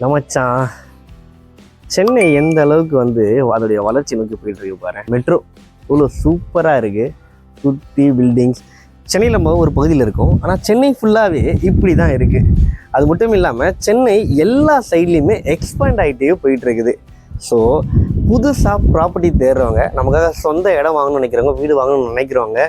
நமச்சான் சென்னை எந்த அளவுக்கு வந்து அதோடைய வளர்ச்சி நோக்கி போயிட்டு இருக்கு பாரு. மெட்ரோ இவ்வளோ சூப்பராக இருக்குது, சுற்றி பில்டிங்ஸ். சென்னையில் நம்ம ஒரு பகுதியில் இருக்கோம், ஆனால் சென்னை ஃபுல்லாகவே இப்படி தான் இருக்குது. அது மட்டும் இல்லாமல் சென்னை எல்லா சைட்லேயுமே எக்ஸ்பேண்ட் ஆகிட்டே போயிட்டு இருக்குது. ஸோ புதுசாக ப்ராப்பர்ட்டி தேடுறவங்க, நமக்காக சொந்த இடம் வாங்கணும்னு நினைக்கிறவங்க, வீடு வாங்கணும்னு நினைக்கிறவங்க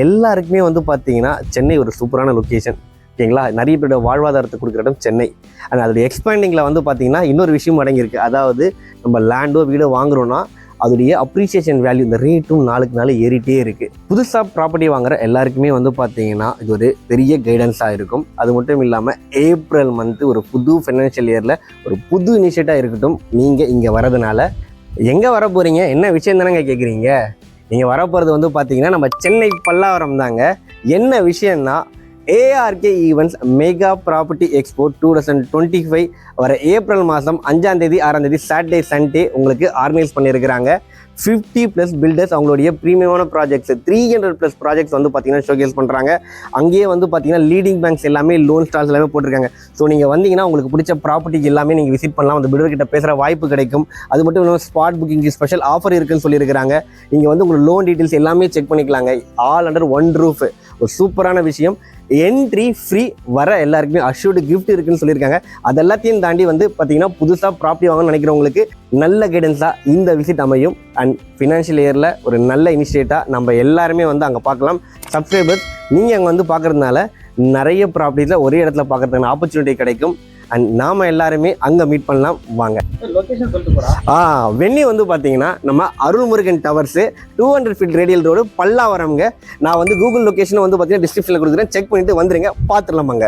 எல்லாருக்குமே வந்து பார்த்தீங்கன்னா சென்னை ஒரு சூப்பரான லொக்கேஷன். ஓகேங்களா? நிறைய பேரோட வாழ்வாதாரத்தை கொடுக்குற இடம் சென்னை. அண்ட் அதோடைய எக்ஸ்பேண்டிங்கில் வந்து பார்த்தீங்கன்னா இன்னொரு விஷயம் அடங்கியிருக்கு. அதாவது நம்ம லேண்டோ வீடோ வாங்குறோன்னா அதோடைய அப்ரிசியேஷன் வேல்யூ, இந்த ரேட்டும் நாளுக்கு நாள் ஏறிட்டே இருக்குது. புதுசாக ப்ராப்பர்ட்டி வாங்குற எல்லாருக்குமே வந்து பார்த்தீங்கன்னா இது ஒரு பெரிய கைடன்ஸாக இருக்கும். அது மட்டும் இல்லாமல் ஏப்ரல் மந்த்து ஒரு புது ஃபைனான்ஷியல் இயரில் ஒரு புது இனிஷியேட்டாக இருக்கட்டும். நீங்கள் இங்கே வரதுனால எங்கே வர போகிறீங்க, என்ன விஷயம் தானேங்க கேட்குறீங்க? நீங்கள் வரப்போகிறது வந்து பார்த்தீங்கன்னா நம்ம சென்னை பல்லாவரம் தாங்க. என்ன விஷயம்னா ARK events mega property expo 2025 வர ஏப்ரல் மாதம் 5ஆம் தேதி 6ஆம் தேதி சாட்டர்டே சண்டே உங்களுக்கு ஆர்கனைஸ் பண்ணியிருக்கிறாங்க. 50+ பில்டர்ஸ் அவங்களுடைய ப்ரீமியமான ப்ராஜெக்ட்ஸ் 300+ ப்ராஜெக்ட்ஸ் வந்து பார்த்தீங்கன்னா ஷோகேஸ் பண்ணுறாங்க. அங்கேயே வந்து பார்த்தீங்கன்னா லீடிங் பேங்க்ஸ் எல்லாமே, லோன் ஸ்டால்ஸ் எல்லாமே போட்டிருக்காங்க. ஸோ நீங்கள் வந்தீங்கன்னா உங்களுக்கு பிடிச்ச ப்ராப்பர்ட்டிக்கு எல்லாமே நீங்கள் விசிட் பண்ணலாம். அந்த பில்டர்கிட்ட பேசுகிற வாய்ப்பு கிடைக்கும். அது மட்டும் இல்லாமல் ஸ்பாட் புக்கிங்கு ஸ்பெஷல் ஆஃபர் இருக்குன்னு சொல்லியிருக்கிறாங்க. நீங்கள் வந்து உங்களுக்கு லோன் டீட்டெயில்ஸ் எல்லாமே செக் பண்ணிக்கலாங்க. All under one roof. ஒரு சூப்பரான விஷயம். என்ட்ரி ஃப்ரீ, வர எல்லாருக்குமே அஷ்யூர்டு கிஃப்ட் இருக்குன்னு சொல்லியிருக்காங்க. அது எல்லாத்தையும் தாண்டி வந்து பார்த்தீங்கன்னா புதுசாக ப்ராப்பர்ட்டி வாங்கணும்னு நினைக்கிறவங்களுக்கு நல்ல கைடன்ஸாக இந்த விசிட் அமையும். அண்ட் ஃபினான்ஷியல் இயரில் ஒரு நல்ல இனிஷியேட்டாக நம்ம எல்லாருமே வந்து அங்கே பார்க்கலாம். சப்ஸ்கிரைபர்ஸ் நீங்கள் அங்கே வந்து பார்க்குறதுனால நிறைய ப்ராப்பர்ட்டிஸில் ஒரே இடத்துல பார்க்குறதுக்கான ஆப்பர்ச்சுனிட்டி கிடைக்கும். அண்ட் நாம் எல்லாருமே அங்கே மீட் பண்ணலாம். வாங்க. வென்னி வந்து பார்த்தீங்கன்னா நம்ம Arulmurugan towers 200 feet radial road பல்லாவரம்ங்க. நான் வந்து கூகுள் லொக்கேஷனை வந்து பார்த்தீங்கன்னா டிஸ்கிரிப்ஷனில் கொடுக்குறேன். செக் பண்ணிவிட்டு வந்துடுங்க, பார்த்துடலாமாங்க.